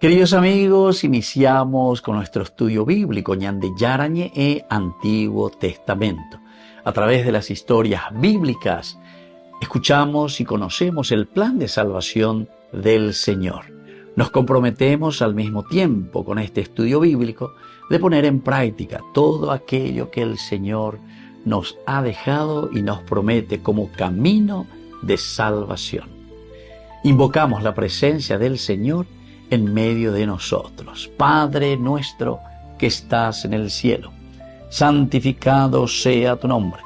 Queridos amigos, iniciamos con nuestro estudio bíblico Ñande Yarañe e Antiguo Testamento. A través de las historias bíblicas, escuchamos y conocemos el plan de salvación del Señor. Nos comprometemos al mismo tiempo con este estudio bíblico de poner en práctica todo aquello que el Señor nos ha dejado y nos promete como camino de salvación. Invocamos la presencia del Señor en medio de nosotros. Padre nuestro que estás en el cielo, santificado sea tu nombre.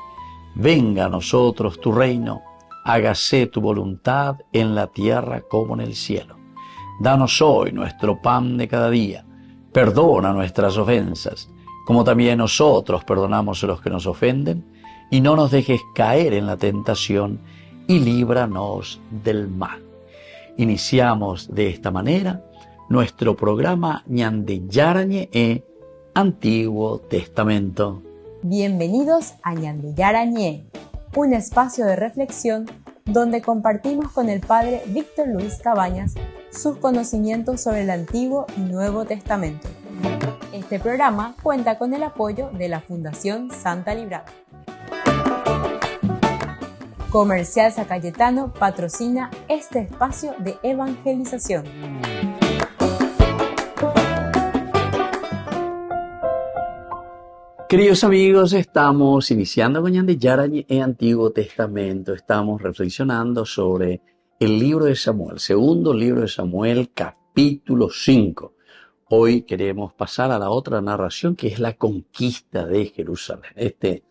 Venga a nosotros tu reino, hágase tu voluntad en la tierra como en el cielo. Danos hoy nuestro pan de cada día. Perdona nuestras ofensas, como también nosotros perdonamos a los que nos ofenden, y no nos dejes caer en la tentación, y líbranos del mal. Iniciamos de esta manera nuestro programa Ñande Yarañe e Antiguo Testamento. Bienvenidos a Ñande Yarañe, un espacio de reflexión donde compartimos con el Padre Víctor Luis Cabañas sus conocimientos sobre el Antiguo y Nuevo Testamento. Este programa cuenta con el apoyo de la Fundación Santa Librada. Comercial San Cayetano patrocina este espacio de evangelización. Queridos amigos, estamos iniciando con Ñande Yarañe e Antiguo Testamento. Estamos reflexionando sobre el libro de Samuel, segundo libro de Samuel, capítulo 5. Hoy queremos pasar a la otra narración, que es la conquista de Jerusalén. Este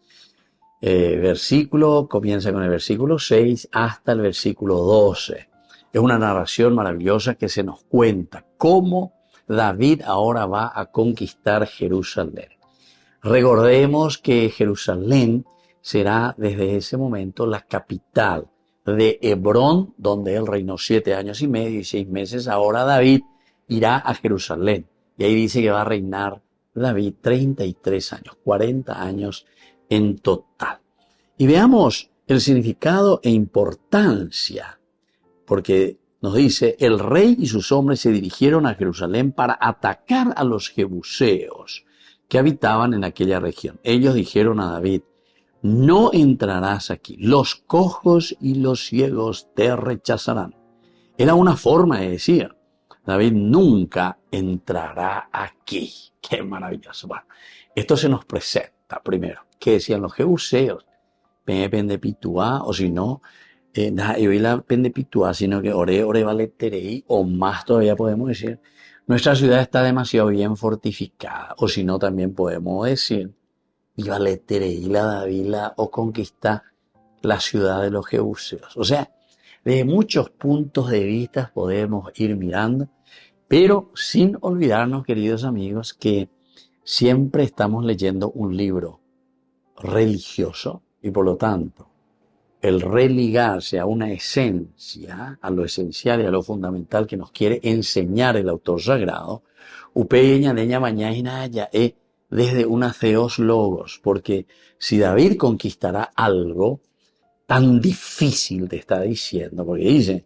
versículo comienza con el versículo 6 hasta el versículo 12. Es una narración maravillosa que se nos cuenta cómo David ahora va a conquistar Jerusalén. Recordemos que Jerusalén será desde ese momento la capital de Hebrón, donde él reinó 7 años y medio y 6 meses. Ahora David irá a Jerusalén y ahí dice que va a reinar David 33 años, 40 años en total. Y veamos el significado e importancia, porque nos dice: el rey y sus hombres se dirigieron a Jerusalén para atacar a los jebuseos que habitaban en aquella región. Ellos dijeron a David: no entrarás aquí, los cojos y los ciegos te rechazarán. Era una forma de decir: David nunca entrará aquí. ¡Qué maravilloso! Bueno, esto se nos presenta primero. ¿Qué decían los jebuseos? Pende pituá, o si no, yo vi la pende pituá, sino que ore vale terei, o más todavía podemos decir, nuestra ciudad está demasiado bien fortificada, o si no también podemos decir, iba le terei la Davila o conquista la ciudad de los jebuseos. O sea, desde muchos puntos de vista podemos ir mirando, pero sin olvidarnos, queridos amigos, que siempre estamos leyendo un libro religioso y por lo tanto el religarse a una esencia, a lo esencial y a lo fundamental que nos quiere enseñar el autor sagrado, upeña deña mañana ya desde una theos logos, porque si David conquistará algo tan difícil te está diciendo, porque dice,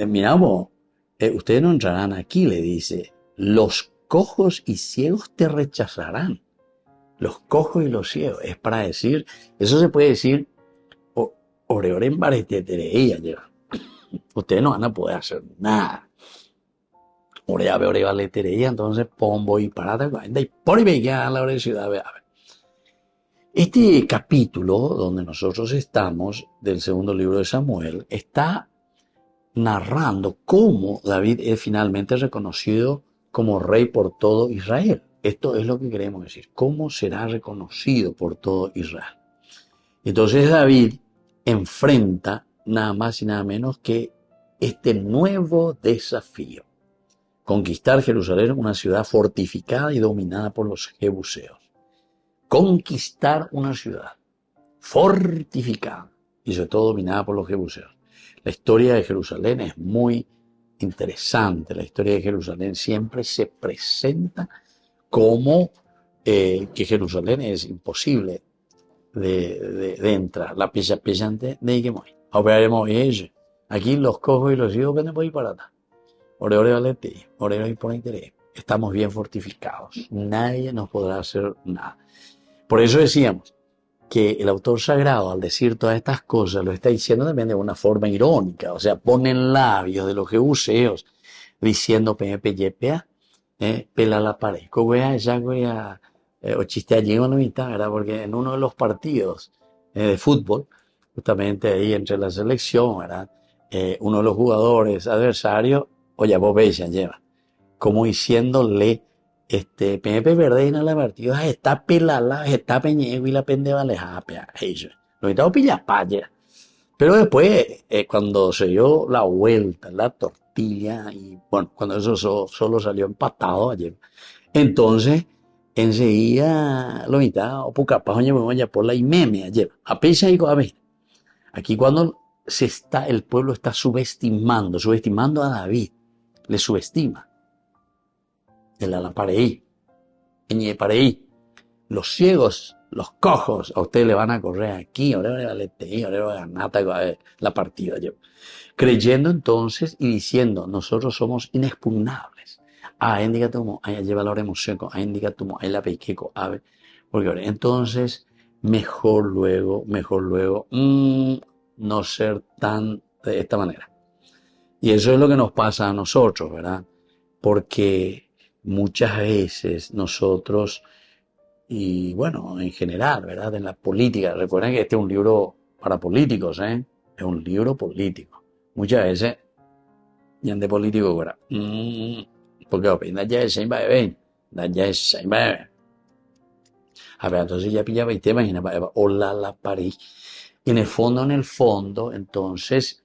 miramos, ustedes no entrarán aquí, le dice, los cojos y ciegos te rechazarán. Los cojos y los ciegos, es para decir, eso se puede decir, oreoren baretetereía, ustedes no van a poder hacer nada. Orea valetereía, entonces pombo y parata, y por y la hora ciudad. Este capítulo donde nosotros estamos, del segundo libro de Samuel, está narrando cómo David es finalmente reconocido como rey por todo Israel. Esto es lo que queremos decir. ¿Cómo será reconocido por todo Israel? Entonces David enfrenta nada más y nada menos que este nuevo desafío. Conquistar Jerusalén, una ciudad fortificada y dominada por los jebuseos. Conquistar una ciudad fortificada y sobre todo dominada por los jebuseos. La historia de Jerusalén es muy interesante. La historia de Jerusalén siempre se presenta como que Jerusalén es imposible de entrar. La pieza pesante de que muy. Operaremos ella. Aquí los cojos y los ciegos que no pueden ir para atrás. ore, ore, valete, ore, ore, por interés. Estamos bien fortificados. Nadie nos podrá hacer nada. Por eso decíamos que el autor sagrado, al decir todas estas cosas, lo está diciendo también de una forma irónica. O sea, pone en labios de los jebuseos diciendo PMPYPA, pela la pared. Cogüea, ya, o chiste allí en la mitad, ¿verdad? Porque en uno de los partidos de fútbol, justamente ahí entre la selección, ¿verdad? Uno de los jugadores adversarios, oye, vos veis, lleva, como diciéndole, PMP verde en la partida, está pelala, está peñego y la pendeja leja, eso. Lo que estaba pilla paya. Pero después, cuando se dio la vuelta, la tortilla, y bueno, cuando eso solo salió empatado ayer, entonces, enseguida, lo mitad, o poca capaz, oye, vamos a por la y meme ayer. A pesar de, a ver, aquí cuando el pueblo está subestimando a David, le subestima. El alapareí, Eñepareí, los ciegos, los cojos, a ustedes le van a correr aquí, ahora va a ganar la partida. Creyendo entonces y diciendo, nosotros somos inexpugnables. Lleva la emoción, la peiqueco, ave. Porque entonces, mejor luego, no ser tan de esta manera. Y eso es lo que nos pasa a nosotros, ¿verdad? Porque muchas veces nosotros, y bueno, en general, ¿verdad? En la política, recuerden que este es un libro para políticos, ¿eh? Es un libro político. Muchas veces, ya de político, ¿verdad? Porque opina ya es sin bebé, ya es sin bebé. A ver, entonces ya pillaba y te imaginas, hola la París. Y en el fondo, entonces,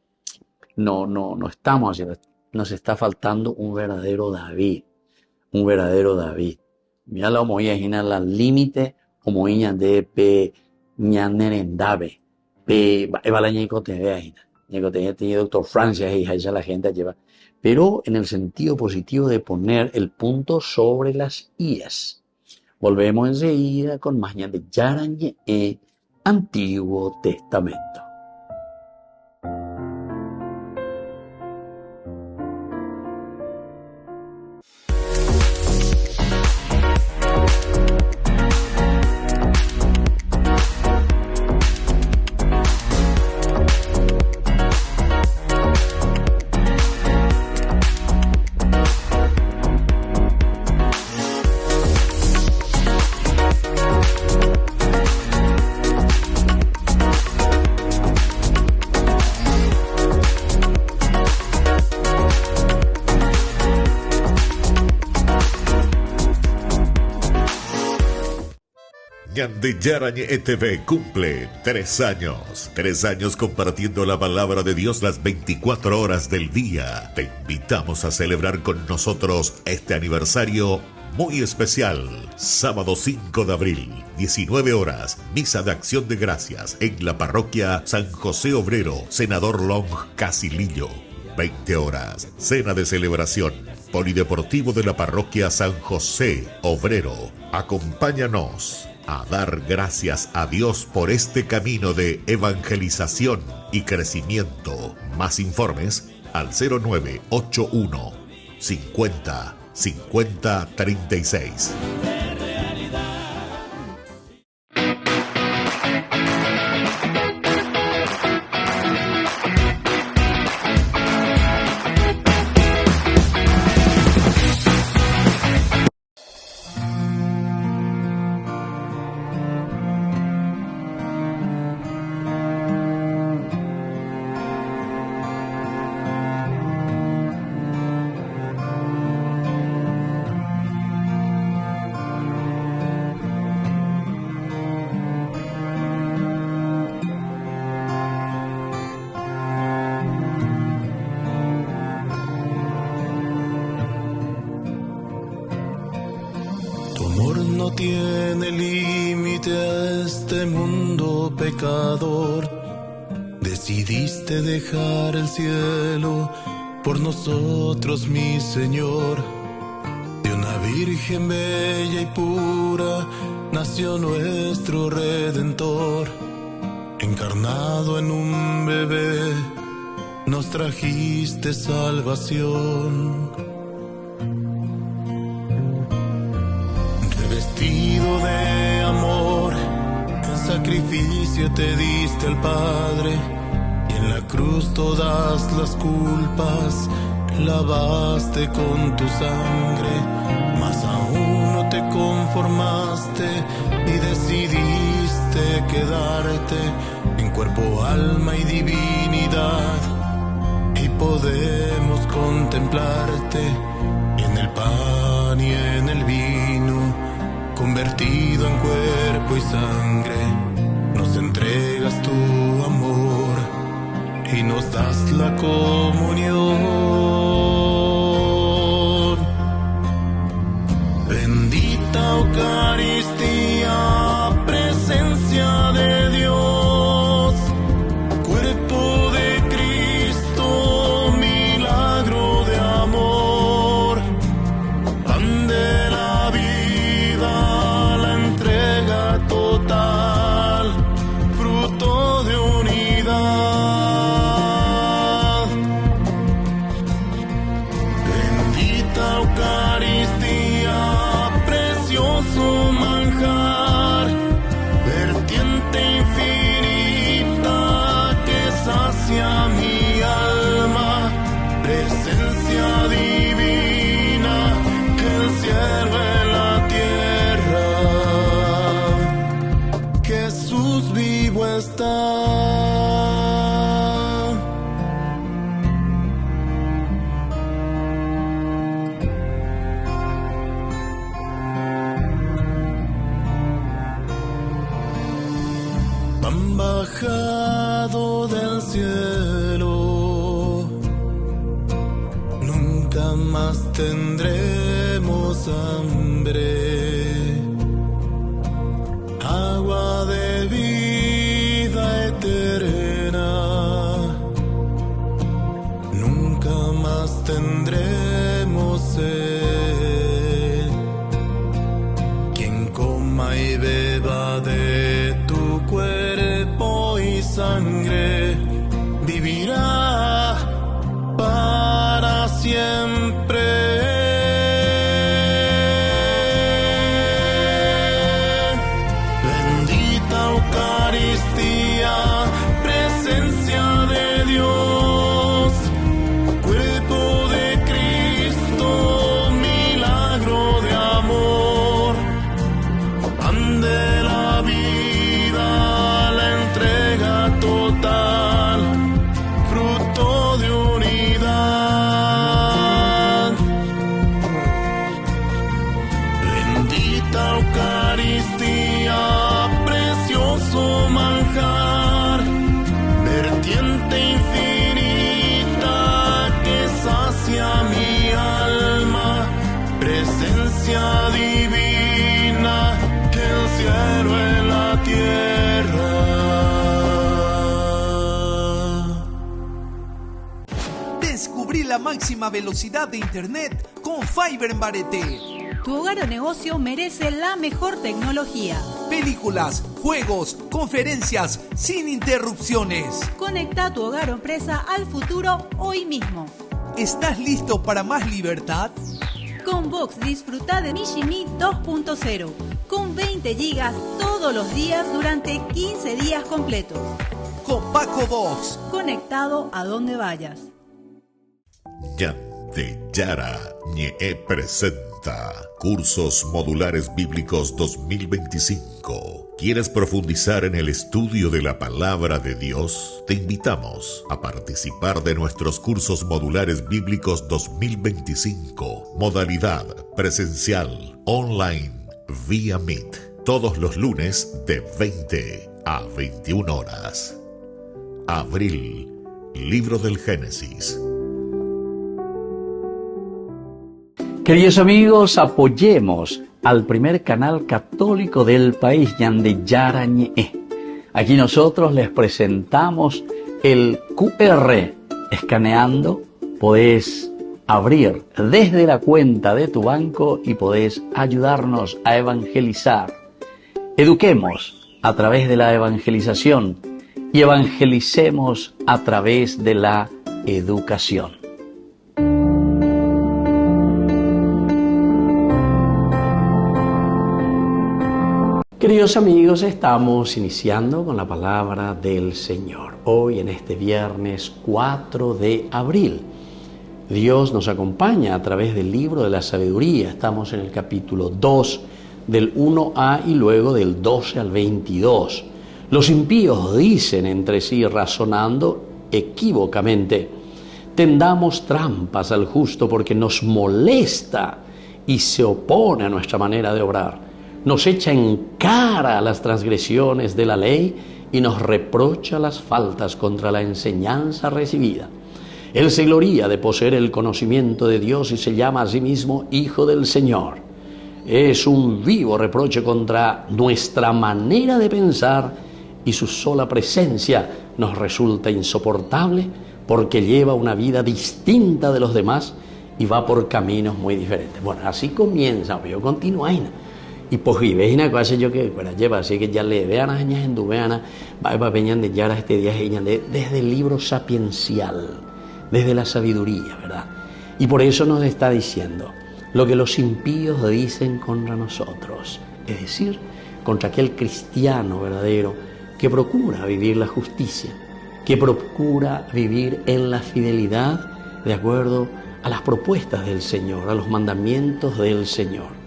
no estamos haciendo, nos está faltando un verdadero David. Mira la homoína la límite, homoína de pe ñanerendabe, pe evalañeco te veajina. Ñeco te doctor Francia y esa la gente lleva. Pero en el sentido positivo de poner el punto sobre las ías. Volvemos enseguida con más de Yarañe Antiguo Testamento. De Yarañe ETV cumple 3 años. 3 años compartiendo la palabra de Dios las 24 horas del día. Te invitamos a celebrar con nosotros este aniversario muy especial. Sábado 5 de abril, 19 horas, misa de acción de gracias en la parroquia San José Obrero, Senador Long Casilillo. 20 horas, cena de celebración, polideportivo de la parroquia San José Obrero. Acompáñanos a dar gracias a Dios por este camino de evangelización y crecimiento. Más informes al 0981 50 50 36. Tiene límite a este mundo pecador. Decidiste dejar el cielo por nosotros, mi Señor. De una virgen bella y pura nació nuestro Redentor, encarnado en un bebé nos trajiste salvación. Revestido de amor, en sacrificio te diste al Padre, y en la cruz todas las culpas lavaste con tu sangre. Mas aún no te conformaste y decidiste quedarte en cuerpo, alma y divinidad, y podemos contemplarte en el pan y en el vino, convertido en cuerpo y sangre. Nos entregas tu amor y nos das la comunión. Bendita Eucaristía, presencia de Dios, cuerpo de Cristo, milagro de amor, pan de la vida, la entrega total, fruto de unidad. Bendita Eucaristía, precioso manjar, vertiente infinita que sacia mi alma, presencia divina que el cielo en la tierra, Jesús vivo está. Han bajado del cielo, nunca más tendremos hambre. Agua de vida eterna, nunca más tendremos sed. Quien coma y beba de tu cuerpo y sangre vivirá para siempre. Bendita Eucaristía, presencia de Dios, cuerpo de Cristo, milagro de amor, pan de la vida, la entrega total, fruto de unidad. Bendita Eucaristía, precioso manjar, vertiente infinita que sacia mi alma, presencia divina que el cielo en la tierra. Descubrí la máxima velocidad de internet con Fiber en Barete. Tu hogar o negocio merece la mejor tecnología. Películas, juegos, conferencias, sin interrupciones. Conecta tu hogar o empresa al futuro hoy mismo. ¿Estás listo para más libertad? Con Vox disfruta de Mishimi 2.0 con 20 gigas todos los días durante 15 días completos. Con Paco Vox. Conectado a donde vayas. Ñande Yara Ñe presenta Cursos Modulares Bíblicos 2025. ¿Quieres profundizar en el estudio de la Palabra de Dios? Te invitamos a participar de nuestros Cursos Modulares Bíblicos 2025. Modalidad presencial, online, vía Meet. Todos los lunes de 20 a 21 horas. Abril, Libro del Génesis. Queridos amigos, apoyemos al primer canal católico del país, Ñande Yara Ñe. Aquí nosotros les presentamos el QR. Escaneando, podés abrir desde la cuenta de tu banco y podés ayudarnos a evangelizar. Eduquemos a través de la evangelización y evangelicemos a través de la educación. Queridos amigos, estamos iniciando con la palabra del Señor. Hoy en este viernes 4 de abril. Dios nos acompaña a través del libro de la sabiduría. Estamos en el capítulo 2 del 1a y luego del 12 al 22. Los impíos dicen entre sí razonando equívocamente: tendamos trampas al justo porque nos molesta y se opone a nuestra manera de obrar. Nos echa en cara las transgresiones de la ley y nos reprocha las faltas contra la enseñanza recibida. Él se gloría de poseer el conocimiento de Dios y se llama a sí mismo Hijo del Señor. Es un vivo reproche contra nuestra manera de pensar y su sola presencia nos resulta insoportable porque lleva una vida distinta de los demás y va por caminos muy diferentes. Bueno, así comienza, pero continúa. Y pues veina cosa yo que para llevar así que ya le vean a añas en duveana va peñan de ya este día desde el libro sapiencial, desde la sabiduría, ¿verdad? Y por eso nos está diciendo lo que los impíos dicen contra nosotros, es decir, contra aquel cristiano verdadero que procura vivir la justicia, que procura vivir en la fidelidad de acuerdo a las propuestas del Señor, a los mandamientos del Señor.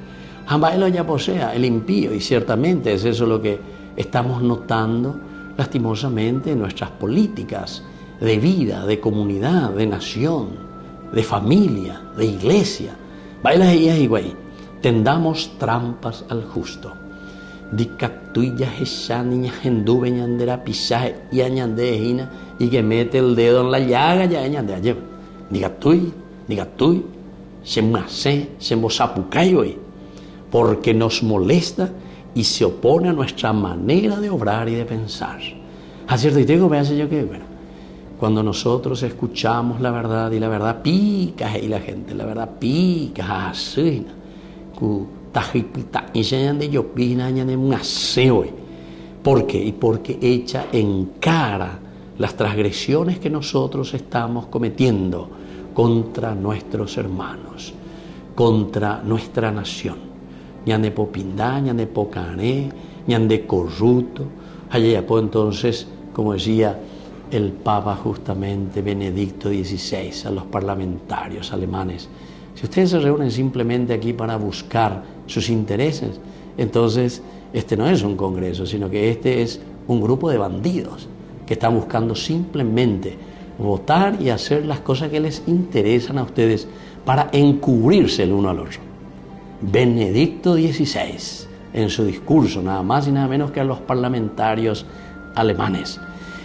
Jambaelo ya posea el impío, y ciertamente es eso lo que estamos notando lastimosamente en nuestras políticas de vida, de comunidad, de nación, de familia, de iglesia. Baila ellas y güey, tendamos trampas al justo. Dicatuya niña genduve ñandera pisaje y añandejina y que mete el dedo en la llaga ya añandea lleva. Dicatuy, se mase, se mosapucay güey. Porque nos molesta y se opone a nuestra manera de obrar y de pensar. ¿Cierto? Y tengo que yo que, bueno, cuando nosotros escuchamos la verdad y la verdad pica y la gente, la verdad pica, así, y se de yo pina de un aseo. ¿Por qué? Y porque echa en cara las transgresiones que nosotros estamos cometiendo contra nuestros hermanos, contra nuestra nación. Ñande popindá, ñande pocané, ñande corrupto. Allá pues entonces, como decía el Papa justamente Benedicto XVI a los parlamentarios alemanes, si ustedes se reúnen simplemente aquí para buscar sus intereses, entonces este no es un congreso, sino que este es un grupo de bandidos que están buscando simplemente votar y hacer las cosas que les interesan a ustedes para encubrirse el uno al otro. Benedicto XVI, en su discurso, nada más y nada menos que a los parlamentarios alemanes.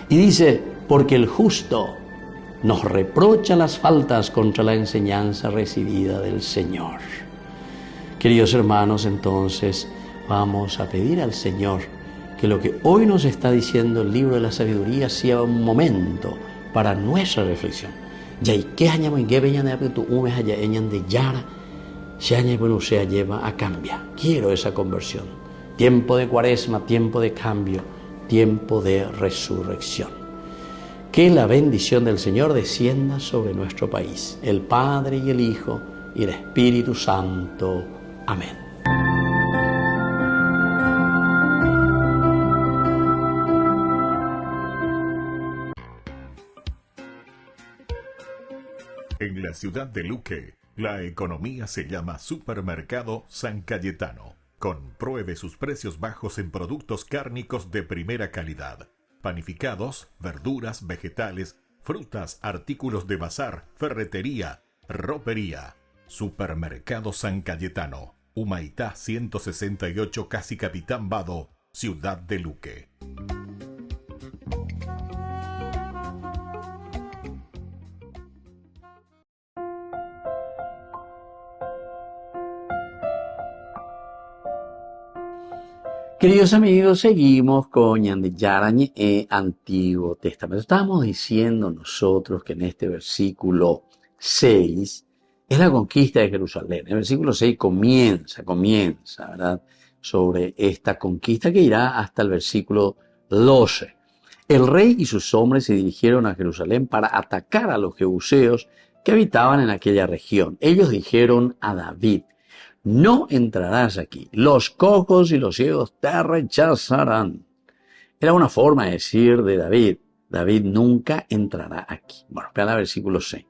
Y dice, porque el justo nos reprocha las faltas contra la enseñanza recibida del Señor. Queridos hermanos, entonces vamos a pedir al Señor que lo que hoy nos está diciendo el libro de la sabiduría sea un momento para nuestra reflexión. Ya y qué año en qué veñan de tu umes allá de yara. Se añe bueno se lleva a cambiar. Quiero esa conversión. Tiempo de cuaresma, tiempo de cambio, tiempo de resurrección. Que la bendición del Señor descienda sobre nuestro país, el Padre y el Hijo y el Espíritu Santo. Amén. En la ciudad de Luque, la economía se llama Supermercado San Cayetano. Compruebe sus precios bajos en productos cárnicos de primera calidad. Panificados, verduras, vegetales, frutas, artículos de bazar, ferretería, ropería. Supermercado San Cayetano. Humaitá 168, Casi Capitán Vado, ciudad de Luque. Queridos amigos, seguimos con Ñande Yarañe Antiguo Testamento. Estamos diciendo nosotros que en este versículo 6 es la conquista de Jerusalén. El versículo 6 comienza, ¿verdad? Sobre esta conquista que irá hasta el versículo 12. El rey y sus hombres se dirigieron a Jerusalén para atacar a los jebuseos que habitaban en aquella región. Ellos dijeron a David: no entrarás aquí, los cojos y los ciegos te rechazarán. Era una forma de decir de David: David nunca entrará aquí. Bueno, vean el versículo 6.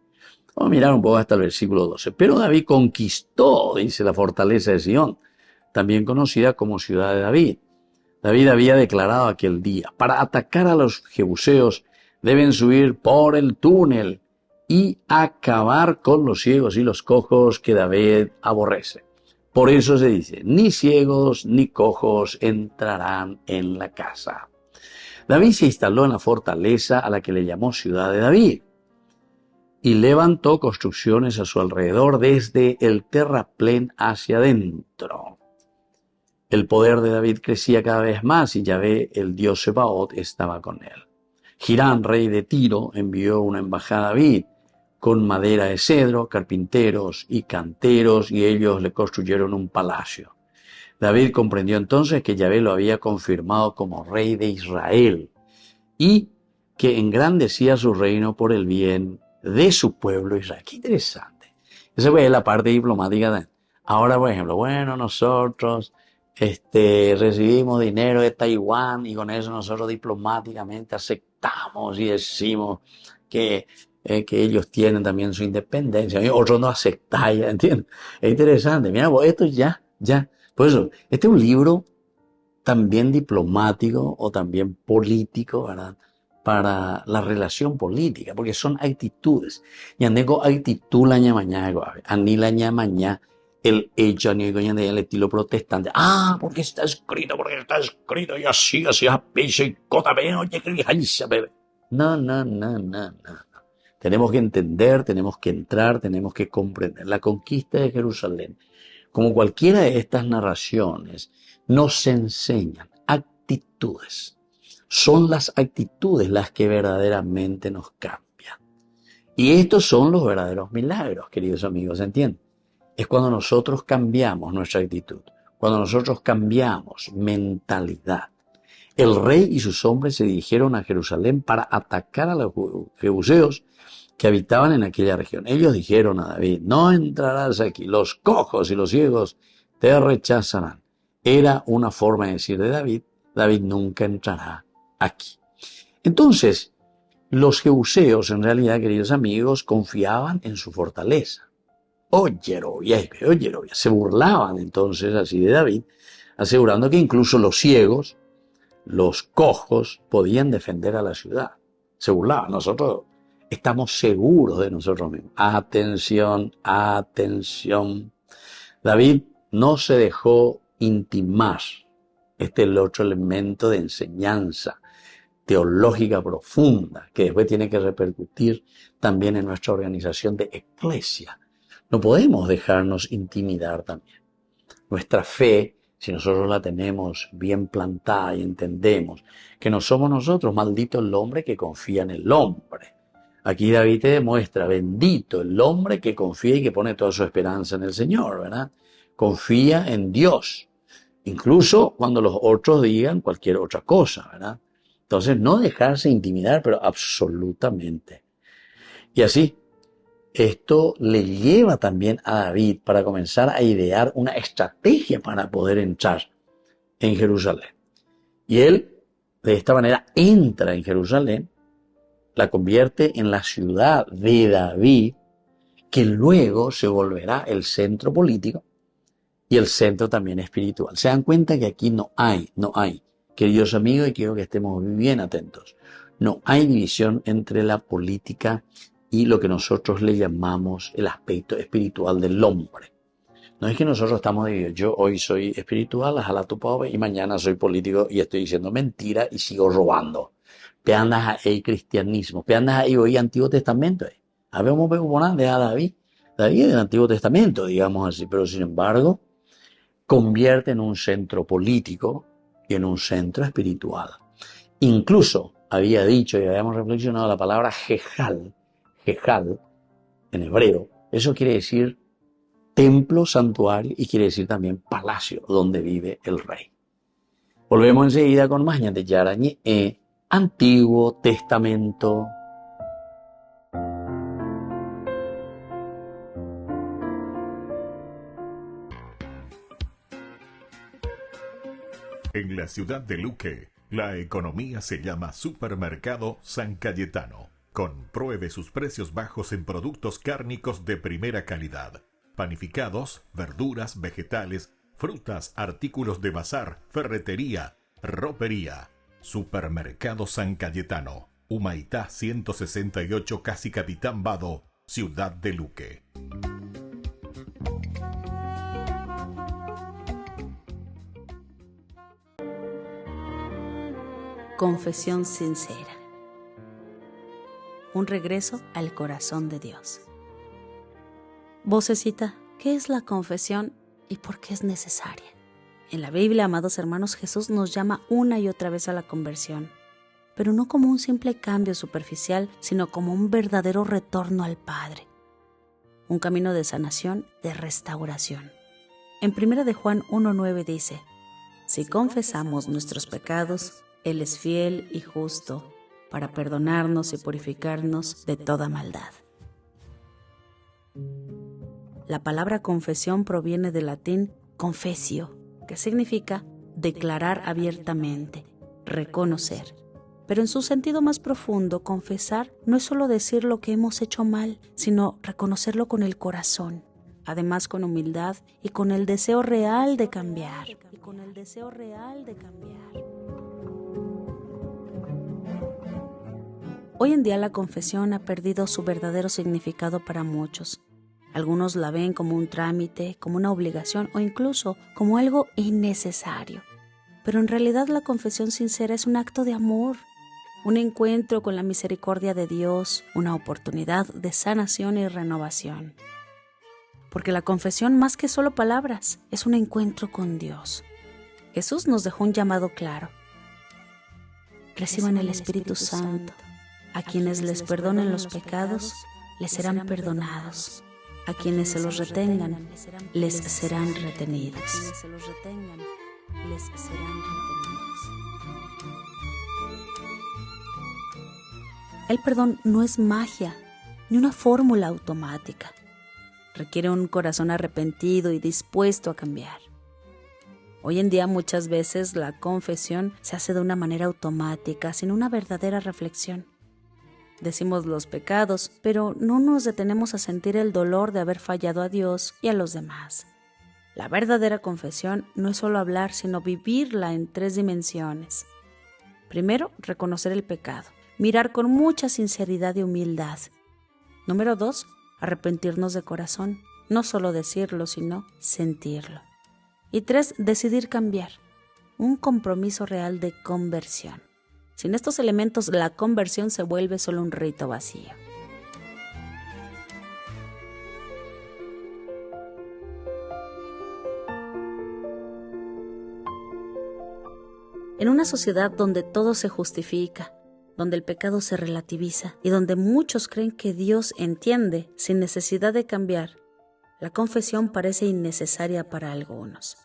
Vamos a mirar un poco hasta el versículo 12. Pero David conquistó, dice, la fortaleza de Sión, también conocida como ciudad de David. David había declarado aquel día: para atacar a los jebuseos deben subir por el túnel y acabar con los ciegos y los cojos que David aborrece. Por eso se dice: ni ciegos ni cojos entrarán en la casa. David se instaló en la fortaleza a la que le llamó ciudad de David y levantó construcciones a su alrededor desde el terraplén hacia adentro. El poder de David crecía cada vez más y Yahvé, el dios Sebaot, estaba con él. Hirán, rey de Tiro, envió una embajada a David con madera de cedro, carpinteros y canteros, y ellos le construyeron un palacio. David comprendió entonces que Yahvé lo había confirmado como rey de Israel y que engrandecía su reino por el bien de su pueblo Israel. Qué interesante. Esa fue la parte diplomática. Ahora, por ejemplo, bueno, nosotros recibimos dinero de Taiwán y con eso nosotros diplomáticamente aceptamos y decimos que ellos tienen también su independencia. Otros no aceptan, ¿entiendes? Es interesante. Mira, pues esto ya. Por eso, este es un libro también diplomático o también político, ¿verdad? Para la relación política, porque son actitudes. Y andego actitud la ñamañá, ani la ñamañá, el hecho ni el estilo protestante. Porque está escrito, y así, a pecho y cota, No. Tenemos que entender, tenemos que entrar, tenemos que comprender. La conquista de Jerusalén, como cualquiera de estas narraciones, nos enseñan actitudes. Son las actitudes las que verdaderamente nos cambian. Y estos son los verdaderos milagros, queridos amigos, ¿entienden? Es cuando nosotros cambiamos nuestra actitud, cuando nosotros cambiamos mentalidad. El rey y sus hombres se dirigieron a Jerusalén para atacar a los jebuseos que habitaban en aquella región. Ellos dijeron a David: no entrarás aquí, los cojos y los ciegos te rechazarán. Era una forma de decir de David: David nunca entrará aquí. Entonces, los jebuseos, en realidad, queridos amigos, confiaban en su fortaleza. Se burlaban entonces así de David, asegurando que incluso los ciegos, los cojos, podían defender a la ciudad. Se burlaban. Nosotros estamos seguros de nosotros mismos. Atención. David no se dejó intimar. Este es el otro elemento de enseñanza teológica profunda que después tiene que repercutir también en nuestra organización de eclesia. No podemos dejarnos intimidar también. Nuestra fe, si nosotros la tenemos bien plantada y entendemos que no somos nosotros, maldito el hombre que confía en el hombre. Aquí David te demuestra: bendito el hombre que confía y que pone toda su esperanza en el Señor, ¿verdad? Confía en Dios, incluso cuando los otros digan cualquier otra cosa, ¿verdad? Entonces, no dejarse intimidar, pero absolutamente. Y así, esto le lleva también a David para comenzar a idear una estrategia para poder entrar en Jerusalén. Y él, de esta manera, entra en Jerusalén, la convierte en la ciudad de David, que luego se volverá el centro político y el centro también espiritual. Se dan cuenta que aquí no hay, queridos amigos, y quiero que estemos bien atentos, no hay división entre la política y lo que nosotros le llamamos el aspecto espiritual del hombre. No es que nosotros estamos divididos: yo hoy soy espiritual, ojalá tu pobre, y mañana soy político y estoy diciendo mentira y sigo robando. Pe andas ahí cristianismo, pe andas ahí hoy Antiguo Testamento. Habemos de a David del Antiguo Testamento, digamos así, pero sin embargo convierte en un centro político y en un centro espiritual. Incluso había dicho y habíamos reflexionado la palabra Jejal en hebreo. Eso quiere decir templo, santuario, y quiere decir también palacio donde vive el rey. Volvemos enseguida con más Ñandeyarañe Antiguo Testamento. En la ciudad de Luque, la economía se llama Supermercado San Cayetano. Compruebe sus precios bajos en productos cárnicos de primera calidad. Panificados, verduras, vegetales, frutas, artículos de bazar, ferretería, ropería. Supermercado San Cayetano, Humaitá 168, Casi Capitán Vado, ciudad de Luque. Confesión sincera. Un regreso al corazón de Dios. Vocecita, ¿qué es la confesión y por qué es necesaria? En la Biblia, amados hermanos, Jesús nos llama una y otra vez a la conversión, pero no como un simple cambio superficial, sino como un verdadero retorno al Padre. Un camino de sanación, de restauración. En 1 de Juan 1:9 dice: si confesamos nuestros pecados, Él es fiel y justo para perdonarnos y purificarnos de toda maldad. La palabra confesión proviene del latín confessio, que significa declarar abiertamente, reconocer. Pero en su sentido más profundo, confesar no es solo decir lo que hemos hecho mal, sino reconocerlo con el corazón, además con humildad y con el deseo real de cambiar. Hoy en día la confesión ha perdido su verdadero significado para muchos. Algunos la ven como un trámite, como una obligación o incluso como algo innecesario. Pero en realidad la confesión sincera es un acto de amor, un encuentro con la misericordia de Dios, una oportunidad de sanación y renovación. Porque la confesión, más que solo palabras, es un encuentro con Dios. Jesús nos dejó un llamado claro. Reciban el Espíritu Santo. A quienes les perdonen los pecados, les serán perdonados. A quienes se los retengan, les serán retenidos. El perdón no es magia, ni una fórmula automática. Requiere un corazón arrepentido y dispuesto a cambiar. Hoy en día muchas veces la confesión se hace de una manera automática, sin una verdadera reflexión. Decimos los pecados, pero no nos detenemos a sentir el dolor de haber fallado a Dios y a los demás. La verdadera confesión no es solo hablar, sino vivirla en 3 dimensiones. Primero, reconocer el pecado, mirar con mucha sinceridad y humildad. Número 2, arrepentirnos de corazón, no solo decirlo, sino sentirlo. Y 3, decidir cambiar, un compromiso real de conversión. Sin estos elementos, la conversión se vuelve solo un rito vacío. En una sociedad donde todo se justifica, donde el pecado se relativiza y donde muchos creen que Dios entiende sin necesidad de cambiar, la confesión parece innecesaria para algunos.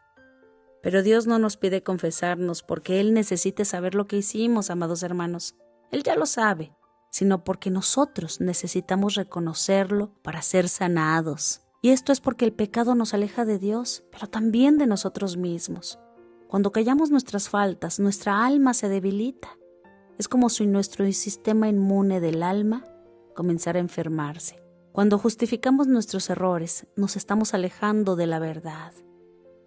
Pero Dios no nos pide confesarnos porque Él necesite saber lo que hicimos, amados hermanos. Él ya lo sabe, sino porque nosotros necesitamos reconocerlo para ser sanados. Y esto es porque el pecado nos aleja de Dios, pero también de nosotros mismos. Cuando callamos nuestras faltas, nuestra alma se debilita. Es como si nuestro sistema inmune del alma comenzara a enfermarse. Cuando justificamos nuestros errores, nos estamos alejando de la verdad.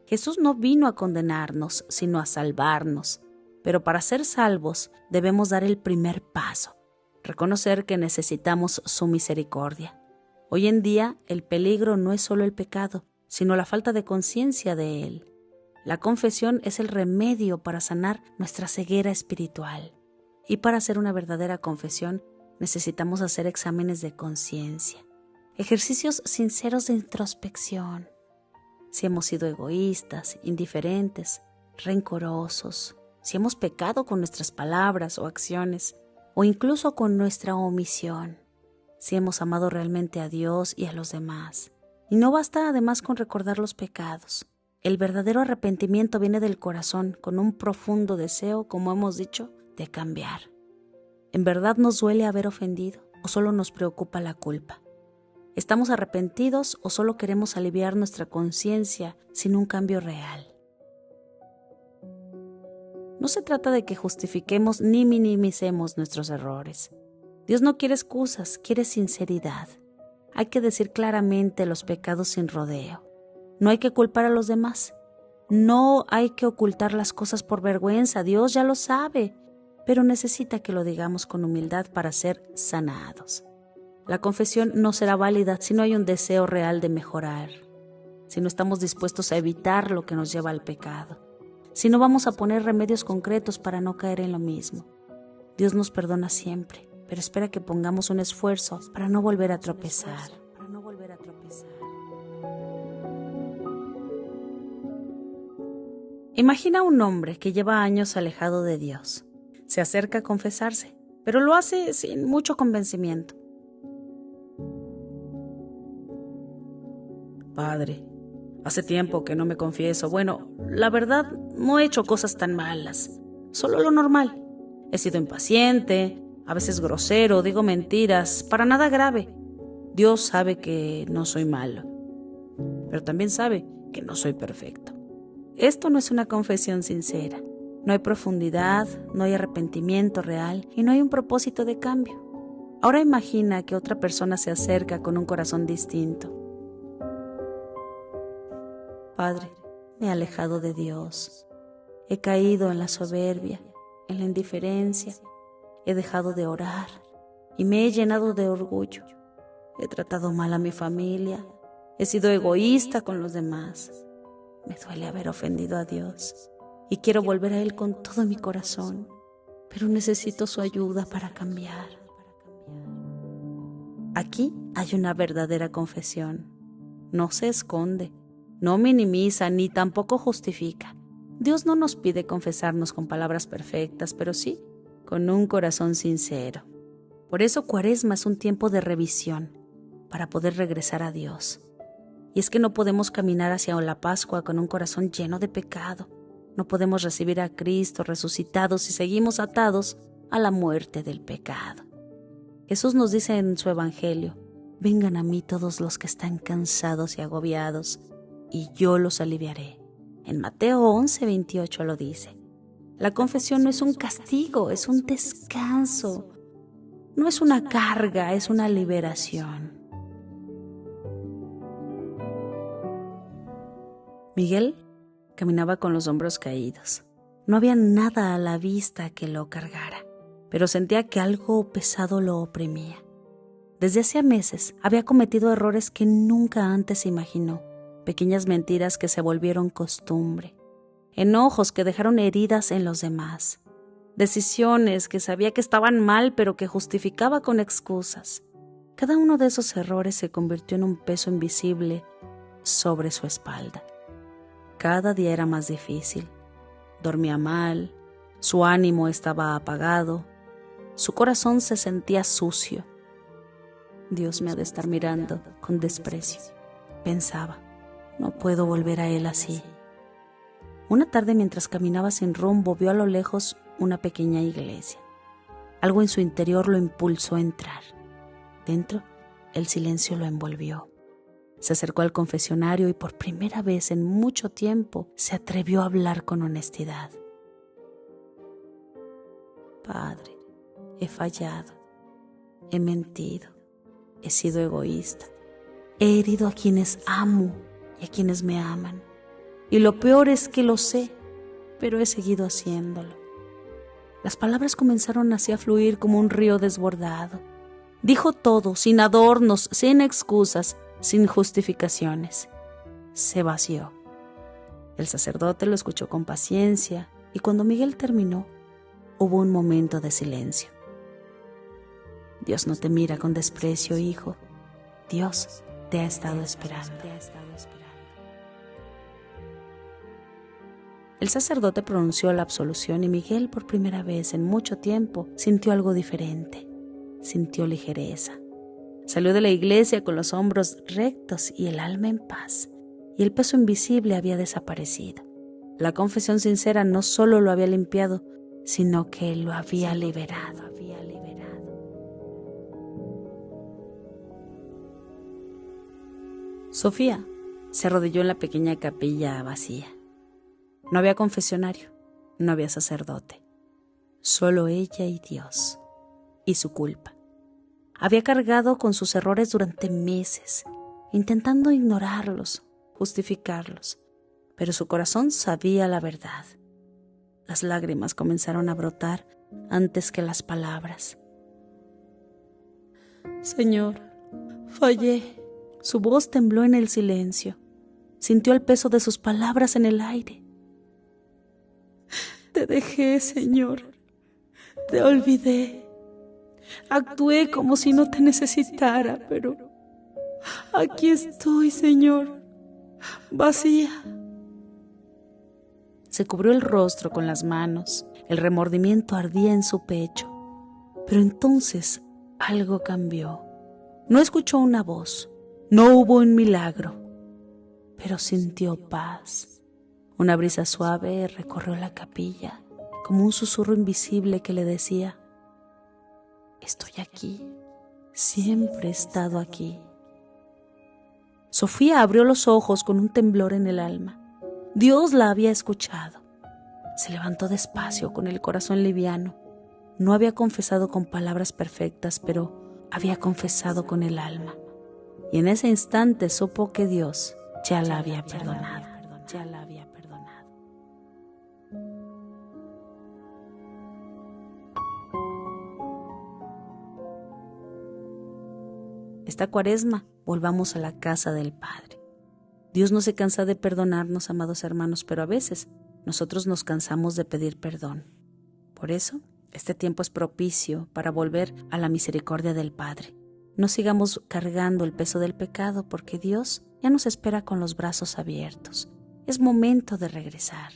Jesús no vino a condenarnos, sino a salvarnos. Pero para ser salvos, debemos dar el primer paso, reconocer que necesitamos su misericordia. Hoy en día, el peligro no es solo el pecado, sino la falta de conciencia de él. La confesión es el remedio para sanar nuestra ceguera espiritual. Y para hacer una verdadera confesión, necesitamos hacer exámenes de conciencia, ejercicios sinceros de introspección. Si hemos sido egoístas, indiferentes, rencorosos, si hemos pecado con nuestras palabras o acciones, o incluso con nuestra omisión, si hemos amado realmente a Dios y a los demás. Y no basta además con recordar los pecados. El verdadero arrepentimiento viene del corazón, con un profundo deseo, como hemos dicho, de cambiar. ¿En verdad nos duele haber ofendido o solo nos preocupa la culpa? ¿Estamos arrepentidos o solo queremos aliviar nuestra conciencia sin un cambio real? No se trata de que justifiquemos ni minimicemos nuestros errores. Dios no quiere excusas, quiere sinceridad. Hay que decir claramente los pecados sin rodeo. No hay que culpar a los demás. No hay que ocultar las cosas por vergüenza. Dios ya lo sabe, pero necesita que lo digamos con humildad para ser sanados. La confesión no será válida si no hay un deseo real de mejorar, si no estamos dispuestos a evitar lo que nos lleva al pecado, si no vamos a poner remedios concretos para no caer en lo mismo. Dios nos perdona siempre, pero espera que pongamos un esfuerzo para no volver a tropezar. Imagina a un hombre que lleva años alejado de Dios. Se acerca a confesarse, pero lo hace sin mucho convencimiento. Padre, hace tiempo que no me confieso. Bueno, la verdad, no he hecho cosas tan malas. Solo lo normal. He sido impaciente, a veces grosero, digo mentiras, para nada grave. Dios sabe que no soy malo, pero también sabe que no soy perfecto. Esto no es una confesión sincera. No hay profundidad, no hay arrepentimiento real y no hay un propósito de cambio. Ahora imagina que otra persona se acerca con un corazón distinto. Padre, me he alejado de Dios. He caído en la soberbia, en la indiferencia. He dejado de orar y me he llenado de orgullo. He tratado mal a mi familia. He sido egoísta con los demás. Me duele haber ofendido a Dios y quiero volver a Él con todo mi corazón, pero necesito su ayuda para cambiar. Aquí hay una verdadera confesión. No se esconde, no minimiza ni tampoco justifica. Dios no nos pide confesarnos con palabras perfectas, pero sí con un corazón sincero. Por eso Cuaresma es un tiempo de revisión para poder regresar a Dios. Y es que no podemos caminar hacia la Pascua con un corazón lleno de pecado. No podemos recibir a Cristo resucitado si seguimos atados a la muerte del pecado. Jesús nos dice en su Evangelio: vengan a mí todos los que están cansados y agobiados, y yo los aliviaré. En Mateo 11:28 lo dice. La confesión no es un castigo, es un descanso. No es una carga, es una liberación. Miguel caminaba con los hombros caídos. No había nada a la vista que lo cargara, pero sentía que algo pesado lo oprimía. Desde hacía meses había cometido errores que nunca antes imaginó, pequeñas mentiras que se volvieron costumbre, enojos que dejaron heridas en los demás, decisiones que sabía que estaban mal pero que justificaba con excusas. Cada uno de esos errores se convirtió en un peso invisible sobre su espalda. Cada día era más difícil. Dormía mal, su ánimo estaba apagado, su corazón se sentía sucio. Dios me ha de estar mirando con desprecio, pensaba. No puedo volver a Él así. Una tarde, mientras caminaba sin rumbo, vio a lo lejos una pequeña iglesia. Algo en su interior lo impulsó a entrar. Dentro, el silencio lo envolvió. Se acercó al confesionario y por primera vez en mucho tiempo se atrevió a hablar con honestidad. Padre, he fallado, he mentido, he sido egoísta, he herido a quienes amo y a quienes me aman. Y lo peor es que lo sé, pero he seguido haciéndolo. Las palabras comenzaron así a fluir como un río desbordado. Dijo todo, sin adornos, sin excusas, sin justificaciones. Se vació. El sacerdote lo escuchó con paciencia y cuando Miguel terminó, hubo un momento de silencio. Dios no te mira con desprecio, hijo. Dios te ha estado esperando. El sacerdote pronunció la absolución y Miguel, por primera vez en mucho tiempo, sintió algo diferente. Sintió ligereza. Salió de la iglesia con los hombros rectos y el alma en paz, y el peso invisible había desaparecido. La confesión sincera no solo lo había limpiado, sino que lo había liberado. Sofía se arrodilló en la pequeña capilla vacía. No había confesionario, no había sacerdote. Solo ella y Dios, y su culpa. Había cargado con sus errores durante meses, intentando ignorarlos, justificarlos, pero su corazón sabía la verdad. Las lágrimas comenzaron a brotar antes que las palabras. Señor, fallé. Su voz tembló en el silencio. Sintió el peso de sus palabras en el aire. Te dejé, Señor. Te olvidé. Actué como si no te necesitara, pero aquí estoy, Señor, vacía. Se cubrió el rostro con las manos. El remordimiento ardía en su pecho. Pero entonces algo cambió. No escuchó una voz. No hubo un milagro. Pero sintió paz. Una brisa suave recorrió la capilla, como un susurro invisible que le decía: estoy aquí. Siempre he estado aquí. Sofía abrió los ojos con un temblor en el alma. Dios la había escuchado. Se levantó despacio con el corazón liviano. No había confesado con palabras perfectas, pero había confesado con el alma. Y en ese instante supo que Dios ya la había perdonado. Ya la había perdonado. Esta Cuaresma, volvamos a la casa del Padre. Dios no se cansa de perdonarnos, amados hermanos, pero a veces nosotros nos cansamos de pedir perdón. Por eso, este tiempo es propicio para volver a la misericordia del Padre. No sigamos cargando el peso del pecado, porque Dios ya nos espera con los brazos abiertos. Es momento de regresar.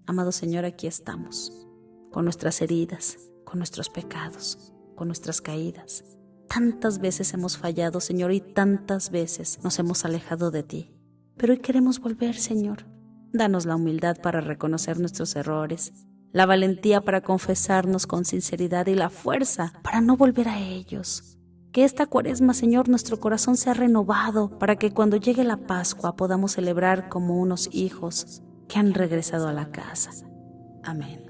Amado Señor, aquí estamos, con nuestras heridas, con nuestros pecados, con nuestras caídas. Tantas veces hemos fallado, Señor, y tantas veces nos hemos alejado de ti. Pero hoy queremos volver, Señor. Danos la humildad para reconocer nuestros errores, la valentía para confesarnos con sinceridad y la fuerza para no volver a ellos. Que esta Cuaresma, Señor, nuestro corazón sea renovado para que cuando llegue la Pascua podamos celebrar como unos hijos que han regresado a la casa. Amén.